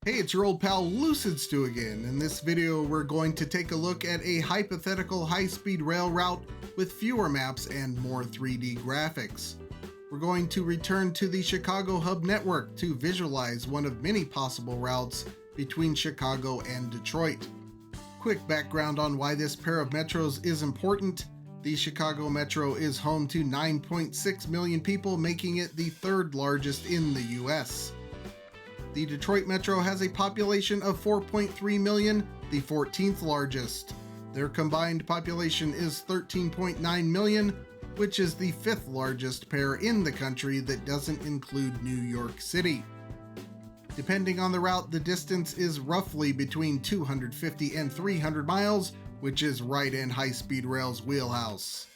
Hey, it's your old pal Lucid Stu again. In this video, we're going to take a look at a hypothetical high-speed rail route with fewer maps and more 3D graphics. We're going to return to the Chicago Hub network to visualize one of many possible routes between Chicago and Detroit. Quick background on why this pair of metros is important. The Chicago Metro is home to 9.6 million people, making it the third largest in the US. The Detroit Metro has a population of 4.3 million, the 14th largest. Their combined population is 13.9 million, which is the 5th largest pair in the country that doesn't include New York City. Depending on the route, the distance is roughly between 250 and 300 miles, which is right in high-speed rail's wheelhouse.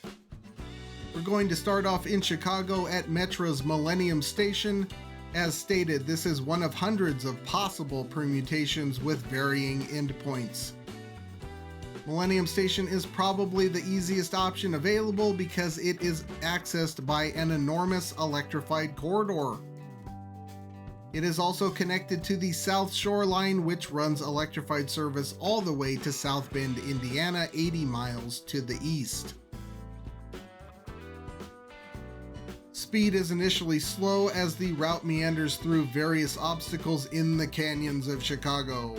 We're going to start off in Chicago at Metro's Millennium Station. As stated, this is one of hundreds of possible permutations with varying endpoints. Millennium Station is probably the easiest option available because it is accessed by an enormous electrified corridor. It is also connected to the South Shore Line, which runs electrified service all the way to South Bend, Indiana, 80 miles to the east. Speed is initially slow as the route meanders through various obstacles in the canyons of Chicago.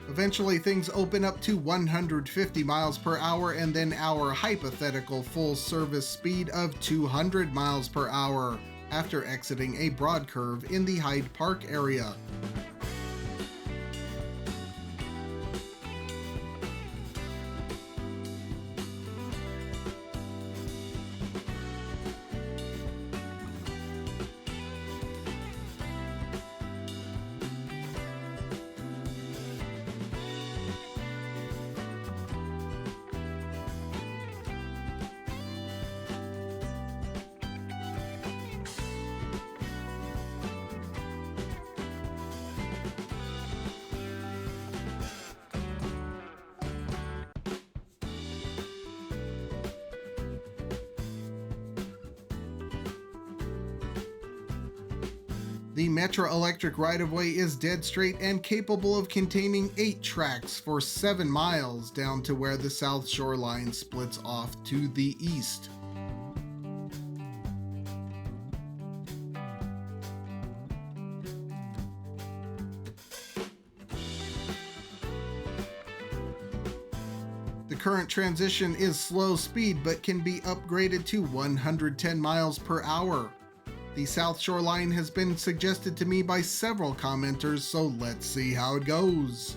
Eventually, things open up to 150 miles per hour and then our hypothetical full service speed of 200 miles per hour after exiting a broad curve in the Hyde Park area. The Metro Electric right-of-way is dead straight and capable of containing 8 tracks for 7 miles down to where the South Shore Line splits off to the east. The current transition is slow speed but can be upgraded to 110 miles per hour. The South Shore line has been suggested to me by several commenters, so let's see how it goes.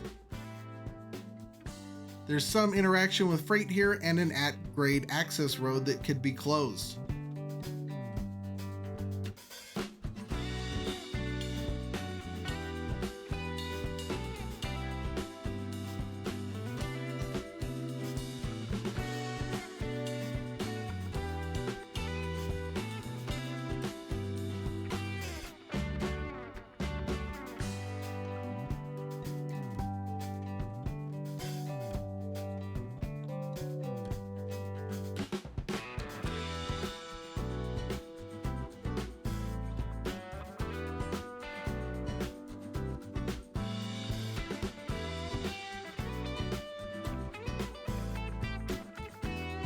There's some interaction with freight here and an at-grade access road that could be closed.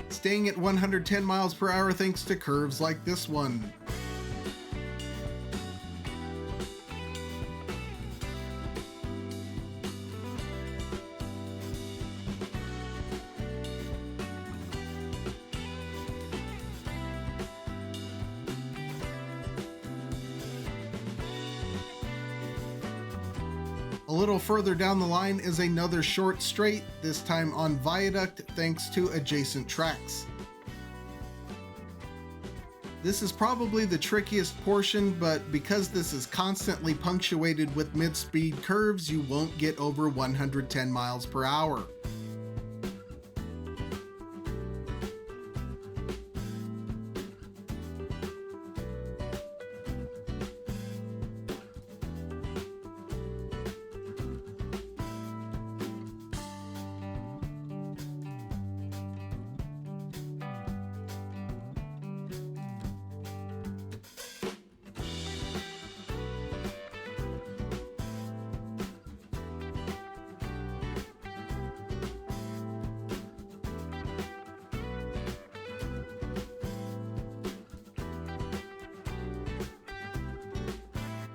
Staying at 110 miles per hour thanks to curves like this one. A little further down the line is another short straight, this time on viaduct thanks to adjacent tracks. This is probably the trickiest portion, but because this is constantly punctuated with mid-speed curves, you won't get over 110 miles per hour.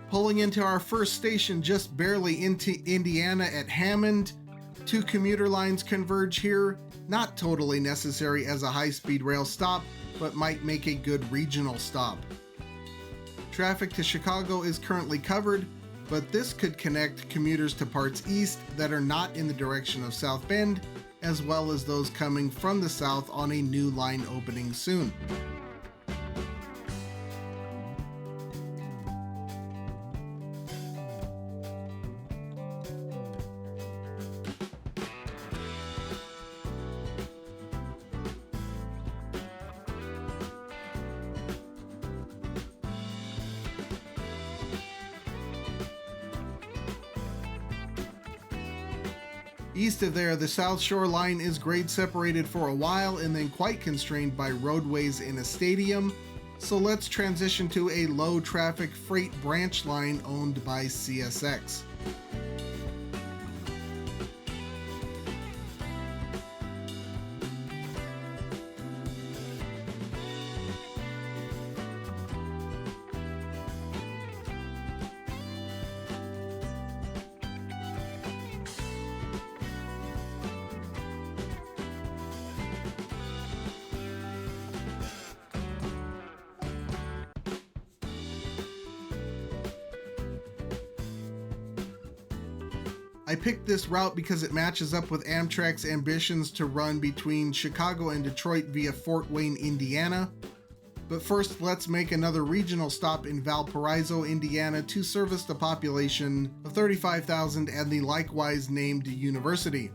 Pulling into our first station just barely into Indiana at Hammond. Two commuter lines converge here, not totally necessary as a high-speed rail stop, but might make a good regional stop. Traffic to Chicago is currently covered, but this could connect commuters to parts east that are not in the direction of South Bend, as well as those coming from the south on a new line opening soon. East of there, the South Shore line is grade separated for a while and then quite constrained by roadways in a stadium. So let's transition to a low traffic freight branch line owned by CSX. I picked this route because it matches up with Amtrak's ambitions to run between Chicago and Detroit via Fort Wayne, Indiana. But first, let's make another regional stop in Valparaiso, Indiana to service the population of 35,000 and the likewise named university.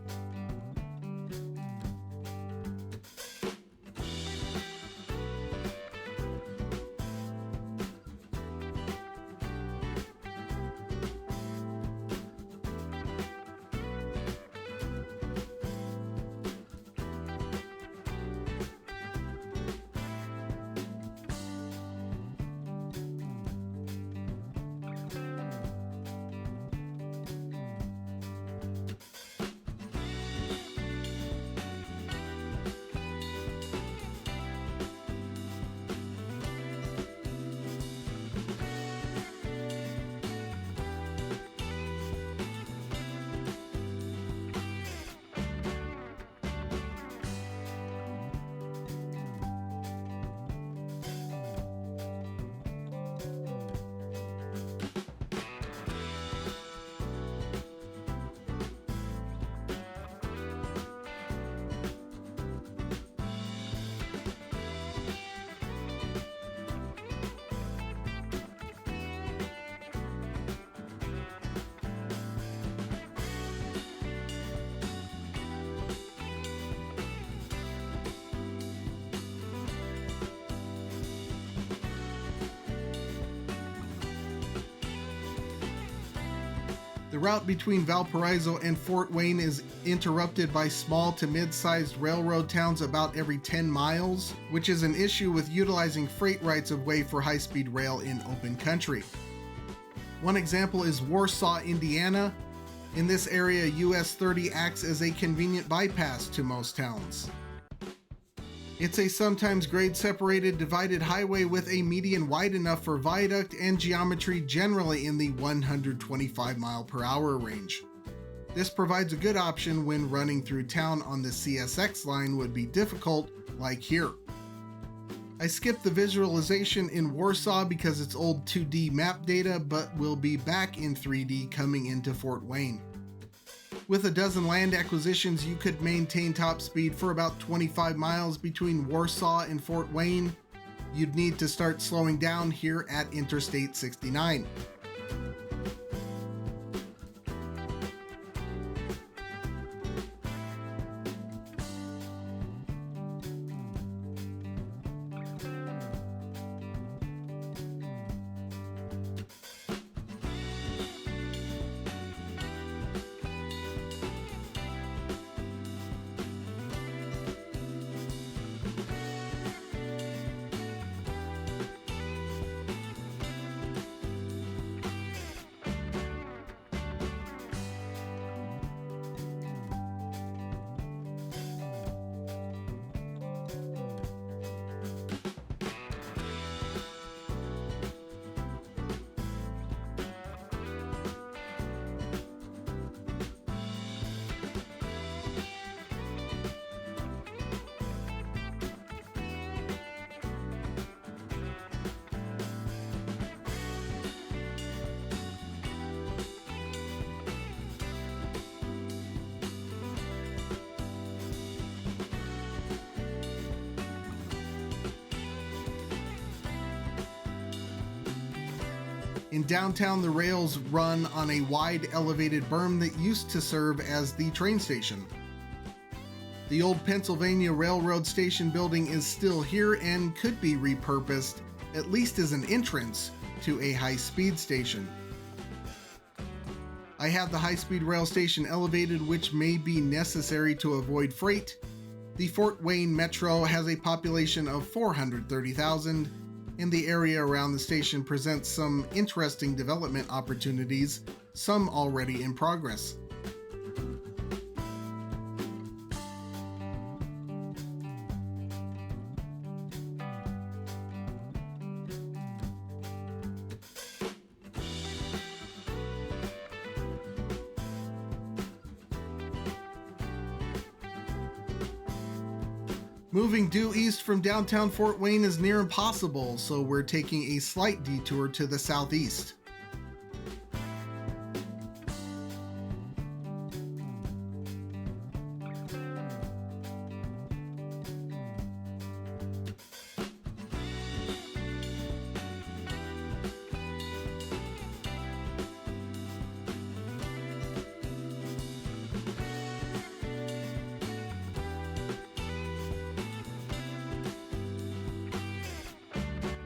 The route between Valparaiso and Fort Wayne is interrupted by small to mid-sized railroad towns about every 10 miles, which is an issue with utilizing freight rights of way for high-speed rail in open country. One example is Warsaw, Indiana. In this area, US 30 acts as a convenient bypass to most towns. It's a sometimes grade-separated divided highway with a median wide enough for viaduct and geometry generally in the 125 mph range. This provides a good option when running through town on the CSX line would be difficult, like here. I skipped the visualization in Warsaw because it's old 2D map data, but will be back in 3D coming into Fort Wayne. With a dozen land acquisitions, you could maintain top speed for about 25 miles between Warsaw and Fort Wayne. You'd need to start slowing down here at Interstate 69. In downtown, the rails run on a wide elevated berm that used to serve as the train station. The old Pennsylvania Railroad Station building is still here and could be repurposed, at least as an entrance to a high-speed station. I have the high-speed rail station elevated, which may be necessary to avoid freight. The Fort Wayne Metro has a population of 430,000, and the area around the station presents some interesting development opportunities, some already in progress. Moving due east from downtown Fort Wayne is near impossible, so we're taking a slight detour to the southeast.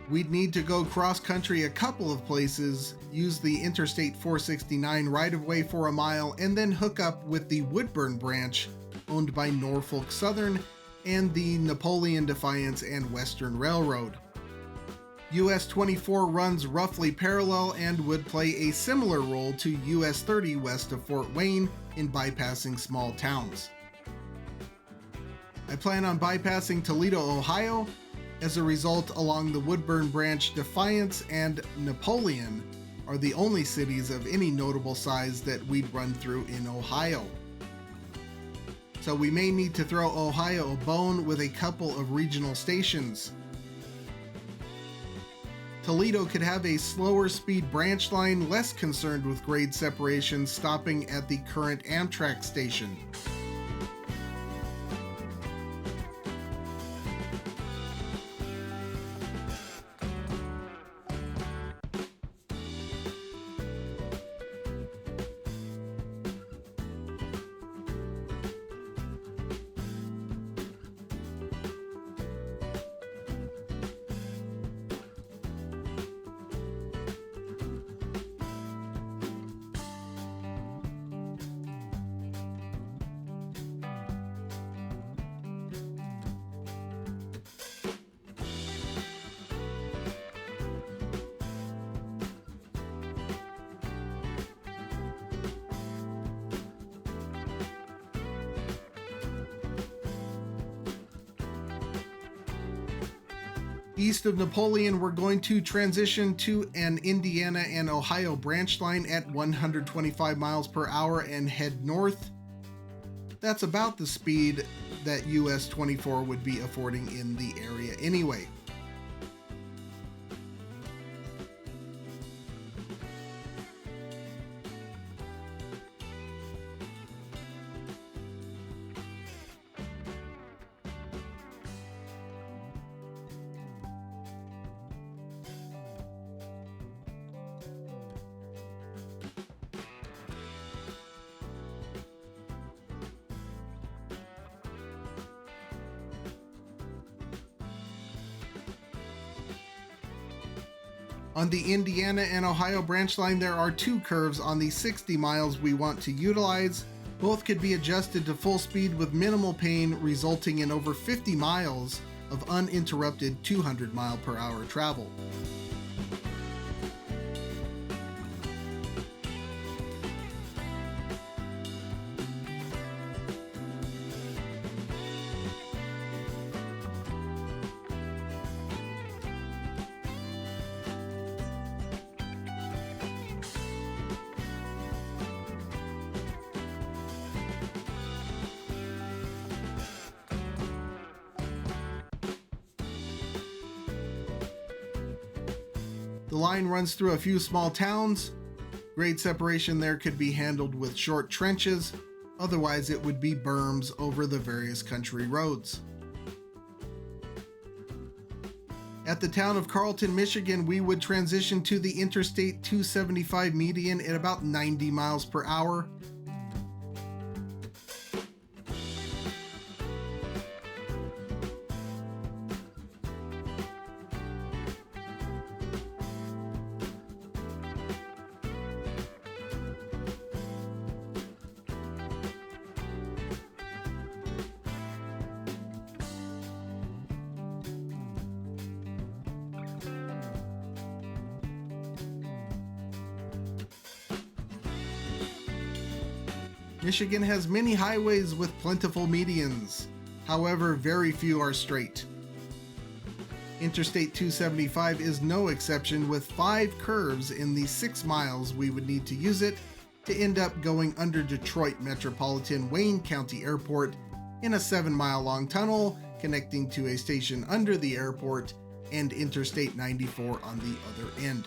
We'd need to go cross-country a couple of places, use the Interstate 469 right-of-way for a mile, and then hook up with the Woodburn branch, owned by Norfolk Southern, and the Napoleon, Defiance, and Western Railroad. US 24 runs roughly parallel and would play a similar role to US 30 west of Fort Wayne in bypassing small towns. I plan on bypassing Toledo, Ohio. As a result, along the Woodburn branch, Defiance and Napoleon are the only cities of any notable size that we'd run through in Ohio. So we may need to throw Ohio a bone with a couple of regional stations. Toledo could have a slower speed branch line, less concerned with grade separation, stopping at the current Amtrak station. East of Napoleon, we're going to transition to an Indiana and Ohio branch line at 125 miles per hour and head north. That's about the speed that US 24 would be affording in the area anyway. On the Indiana and Ohio branch line, there are two curves on the 60 miles we want to utilize. Both could be adjusted to full speed with minimal pain, resulting in over 50 miles of uninterrupted 200 mile per hour travel. The line runs through a few small towns. Grade separation there could be handled with short trenches, otherwise it would be berms over the various country roads. At the town of Carlton, Michigan, we would transition to the Interstate 275 median at about 90 miles per hour. Michigan has many highways with plentiful medians. However, very few are straight. Interstate 275 is no exception, with 5 curves in the 6 miles we would need to use it to end up going under Detroit Metropolitan Wayne County Airport in a 7-mile long tunnel connecting to a station under the airport and Interstate 94 on the other end.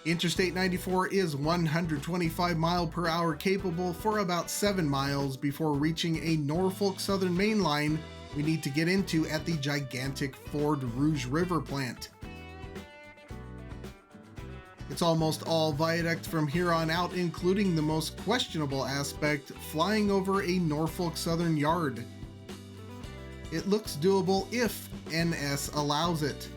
Interstate 94 is 125 mile per hour capable for about 7 miles before reaching a Norfolk Southern main line we need to get into at the gigantic Ford Rouge River plant. It's almost all viaduct from here on out, including the most questionable aspect, flying over a Norfolk Southern yard. It looks doable if NS allows it.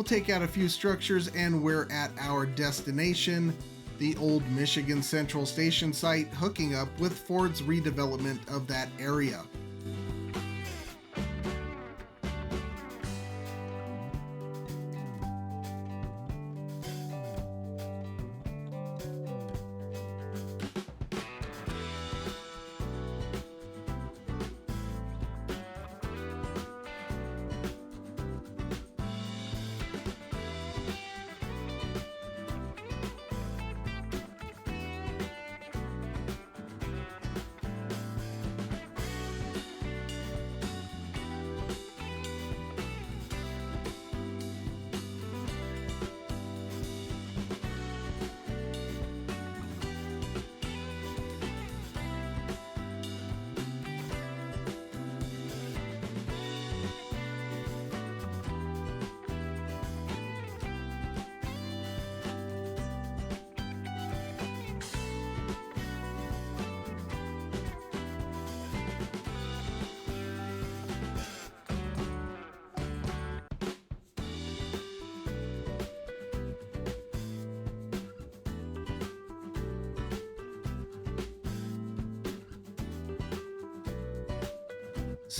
We'll take out a few structures and we're at our destination, the old Michigan Central Station site, hooking up with Ford's redevelopment of that area.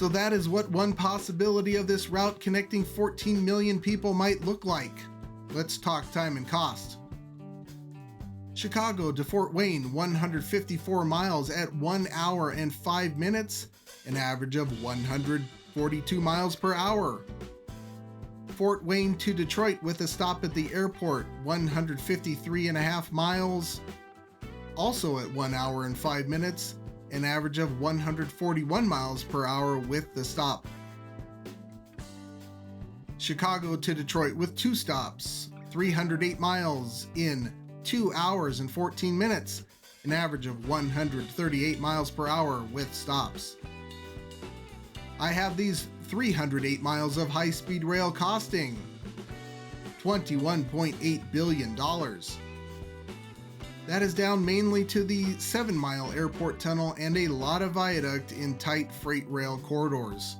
So that is what one possibility of this route connecting 14 million people might look like. Let's talk time and cost. Chicago to Fort Wayne, 154 miles at 1 hour and 5 minutes, an average of 142 miles per hour. Fort Wayne to Detroit with a stop at the airport, 153.5 miles, also at 1 hour and 5 minutes, an average of 141 miles per hour with the stop. Chicago to Detroit with 2 stops, 308 miles in 2 hours and 14 minutes, an average of 138 miles per hour with stops. I have these 308 miles of high-speed rail costing $21.8 billion. That is down mainly to the 7-mile airport tunnel and a lot of viaduct in tight freight rail corridors.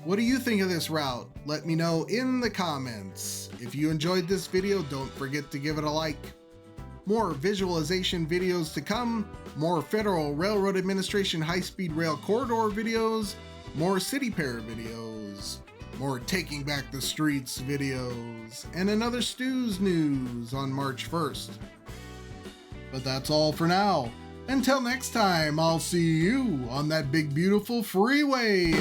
What do you think of this route? Let me know in the comments. If you enjoyed this video, don't forget to give it a like. More visualization videos to come, more Federal Railroad Administration high-speed rail corridor videos, more city pair videos, more Taking Back the Streets videos, and another Stu's news on March 1st. But that's all for now. Until next time, I'll see you on that big beautiful freeway.